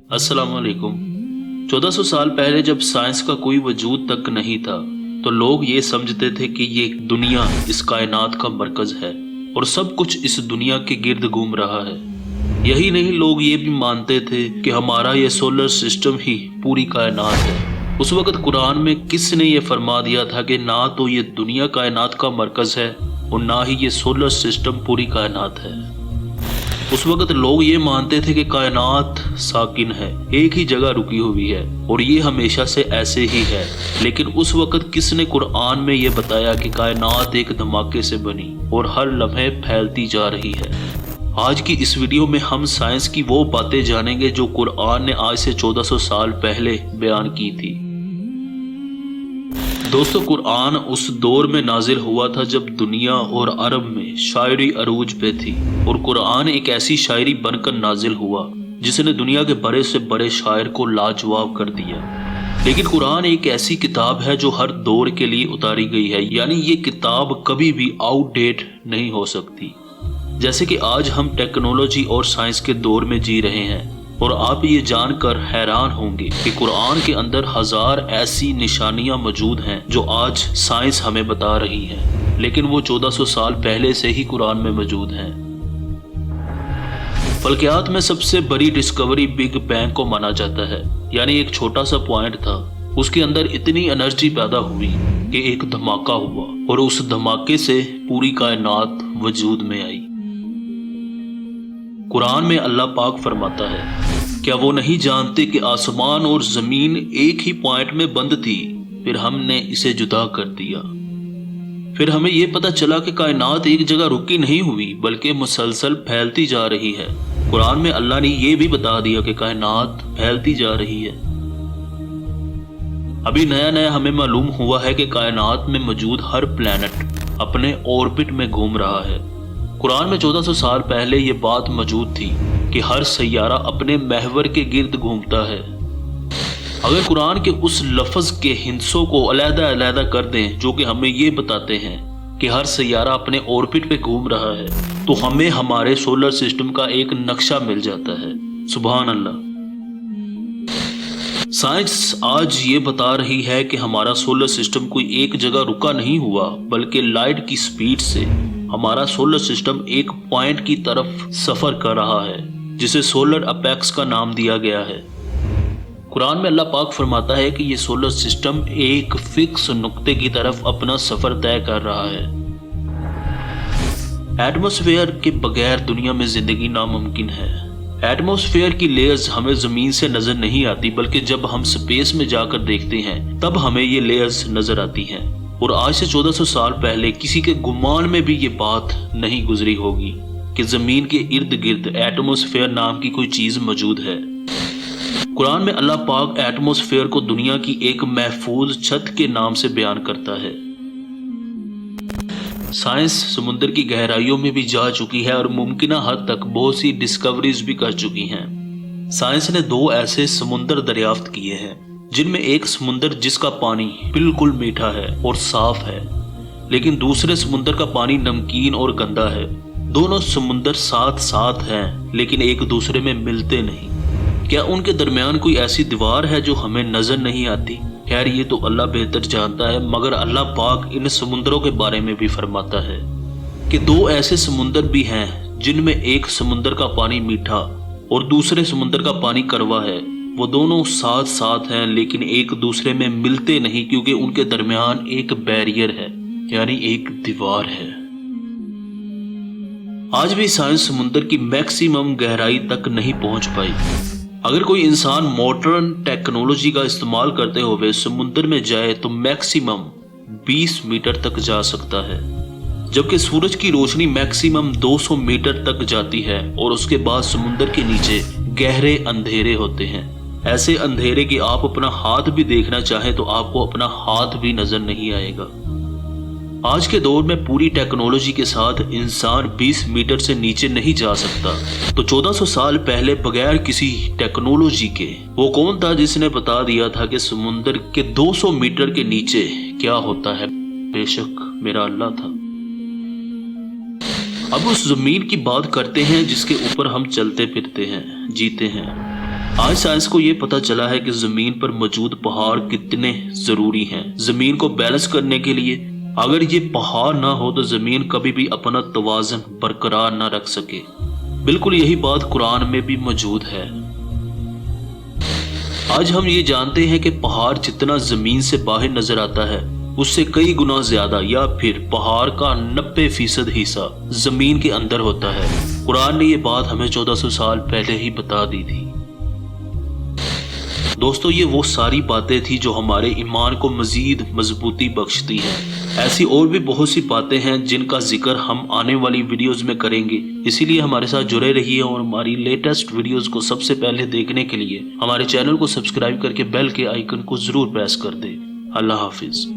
अस्सलाम वालेकुम। 1400 साल पहले जब साइंस का कोई वजूद तक नहीं था तो लोग ये समझते थे कि ये दुनिया इस कायनात का मरकज है और सब कुछ इस दुनिया के गिर्द घूम रहा है। यही नहीं, लोग ये भी मानते थे कि हमारा ये सोलर सिस्टम ही पूरी कायनात है। उस वक्त कुरान में किसने ये फरमा दिया था कि ना तो ये दुनिया कायनात का मरकज है और ना ही ये सोलर सिस्टम पूरी कायनात है। उस वक्त लोग ये मानते थे कि कायनात साकिन है, एक ही जगह रुकी हुई है और ये हमेशा से ऐसे ही है। लेकिन उस वक्त किसने कुरान में ये बताया कि कायनात एक धमाके से बनी और हर लम्हे फैलती जा रही है। आज की इस वीडियो में हम साइंस की वो बातें जानेंगे जो कुरान ने आज से 1400 साल पहले बयान की थी। दोस्तों, कुरान उस दौर में नाजिल हुआ था जब दुनिया और अरब में शायरी अरूज पे थी और कुरान एक ऐसी शायरी बनकर नाजिल हुआ जिसने दुनिया के बड़े से बड़े शायर को लाजवाब कर दिया। लेकिन कुरान एक ऐसी किताब है जो हर दौर के लिए उतारी गई है, यानी ये किताब कभी भी आउटडेट नहीं हो सकती। जैसे कि आज हम टेक्नोलॉजी और साइंस के दौर में जी रहे हैं और आप ये जानकर हैरान होंगे कि कुरान के अंदर 1000 ऐसी निशानियां मौजूद हैं जो आज साइंस हमें बता रही है, लेकिन वो 1400 साल पहले से ही कुरान में मौजूद हैं। फल्कियात में सबसे बड़ी डिस्कवरी बिग बैंग को माना जाता है, यानी एक छोटा सा पॉइंट था, उसके अंदर इतनी एनर्जी पैदा हुई कि एक धमाका हुआ और उस धमाके से पूरी कायनात वजूद में आई। कुरान में अल्लाह पाक फरमाता है, क्या वो नहीं जानते कि आसमान और जमीन एक ही पॉइंट में बंद थी, फिर हमने इसे जुदा कर दिया। फिर हमें यह पता चला कि कायनात एक जगह रुकी नहीं हुई बल्कि मुसलसल फैलती जा रही है। कुरान में अल्लाह ने यह भी बता दिया कि कायनात फैलती जा रही है। अभी नया नया हमें मालूम हुआ है कि कायनात में मौजूद हर प्लैनेट अपने ऑर्बिट में घूम रहा है। कुरान में 1400 साल पहले ये बात मौजूद थी कि हर सैयारा अपने महवर के गिर्द घूमता है। अगर कुरान के उस लफ्ज के हिस्सों को अलहदा अलहदा कर दें जो कि हमें ये बताते हैं कि हर सैयारा अपने ऑर्बिट पे घूम रहा है, तो हमें हमारे सोलर सिस्टम का एक नक्शा मिल जाता है। सुभान अल्लाह। साइंस आज ये बता रही है कि हमारा सोलर सिस्टम कोई एक जगह रुका नहीं हुआ, बल्कि लाइट की स्पीड से हमारा सोलर सिस्टम एक पॉइंट की तरफ सफर कर रहा है जिसे सोलर अपेक्स का नाम दिया गया है। कुरान में अल्लाह पाक फरमाता है कि ये सोलर सिस्टम एक फिक्स नुक्ते की तरफ अपना सफर तय कर रहा है। एटमॉस्फेयर के बगैर दुनिया में जिंदगी नामुमकिन है। एटमॉस्फेयर की लेयर्स हमें जमीन से नजर नहीं आती, बल्कि जब हम स्पेस में जाकर देखते हैं तब हमें ये लेयर्स नजर आती हैं। और आज से 1400 साल पहले किसी के गुमान में भी ये बात नहीं गुजरी होगी कि जमीन के इर्द गिर्द एटमॉस्फेयर नाम की कोई चीज मौजूद है। कुरान में अल्लाह पाक एटमॉस्फेयर को दुनिया की एक महफूज छत के नाम से बयान करता है। साइंस समुद्र की गहराइयों में भी जा चुकी है और मुमकिन हद तक बहुत सी डिस्कवरीज भी कर चुकी हैं। साइंस ने 2 ऐसे समुद्र दरियाफ्त किए हैं जिनमें एक समुद्र जिसका पानी बिल्कुल मीठा है और साफ है, लेकिन दूसरे समुद्र का पानी नमकीन और गंदा है। दोनों समुद्र साथ साथ हैं लेकिन एक दूसरे में मिलते नहीं। क्या उनके दरमियान कोई ऐसी दीवार है जो हमें नजर नहीं आती? खैर, ये तो अल्लाह बेहतर जानता है, मगर अल्लाह पाक इन समुद्रों के बारे में भी फरमाता है कि 2 ऐसे समुद्र भी हैं जिनमें एक समुद्र का पानी मीठा और दूसरे समुद्र का पानी कड़वा है। वो दोनों साथ साथ हैं लेकिन एक दूसरे में मिलते नहीं, क्योंकि उनके दरमियान एक बैरियर है, यानी एक दीवार है। आज भी साइंस समुद्र की मैक्सिमम गहराई तक नहीं पहुंच पाई। अगर कोई इंसान मॉडर्न टेक्नोलॉजी का इस्तेमाल करते हुए समुद्र में जाए तो मैक्सिमम 20 मीटर तक जा सकता है, जबकि सूरज की रोशनी मैक्सिमम 200 मीटर तक जाती है और उसके बाद समुद्र के नीचे गहरे अंधेरे होते हैं। ऐसे अंधेरे कि आप अपना हाथ भी देखना चाहें तो आपको अपना हाथ भी नजर नहीं आएगा। आज के दौर में पूरी टेक्नोलॉजी के साथ इंसान 20 मीटर से नीचे नहीं जा सकता, तो 1400 साल पहले बगैर किसी टेक्नोलॉजी के वो कौन था जिसने बता दिया था कि समुद्र के 200 मीटर के नीचे क्या होता है? बेशक मेरा अल्लाह था। अब उस जमीन की बात करते हैं जिसके ऊपर हम चलते फिरते हैं, जीते हैं। آج سائنس کو یہ پتا چلا ہے کہ زمین پر موجود پہاڑ کتنے ضروری ہیں زمین کو بیلنس کرنے کے لیے۔ اگر یہ پہاڑ نہ ہو تو زمین کبھی بھی اپنا توازن برقرار نہ رکھ سکے۔ بالکل یہی بات قرآن میں بھی موجود ہے۔ آج ہم یہ جانتے ہیں کہ پہاڑ جتنا زمین سے باہر نظر آتا ہے اس سے کئی گنا زیادہ یا پھر پہاڑ کا 90% حصہ زمین کے اندر ہوتا ہے۔ قرآن نے یہ بات ہمیں 1400 سال پہلے ہی بتا دی تھی۔ دوستو، یہ وہ ساری باتیں تھی جو ہمارے ایمان کو مزید مضبوطی بخشتی ہیں۔ ایسی اور بھی بہت سی باتیں ہیں جن کا ذکر ہم آنے والی ویڈیوز میں کریں گے، اسی لیے ہمارے ساتھ جڑے رہیے اور ہماری لیٹسٹ ویڈیوز کو سب سے پہلے دیکھنے کے لیے ہمارے چینل کو سبسکرائب کر کے بیل کے آئیکن کو ضرور پریس کر دیں۔ اللہ حافظ۔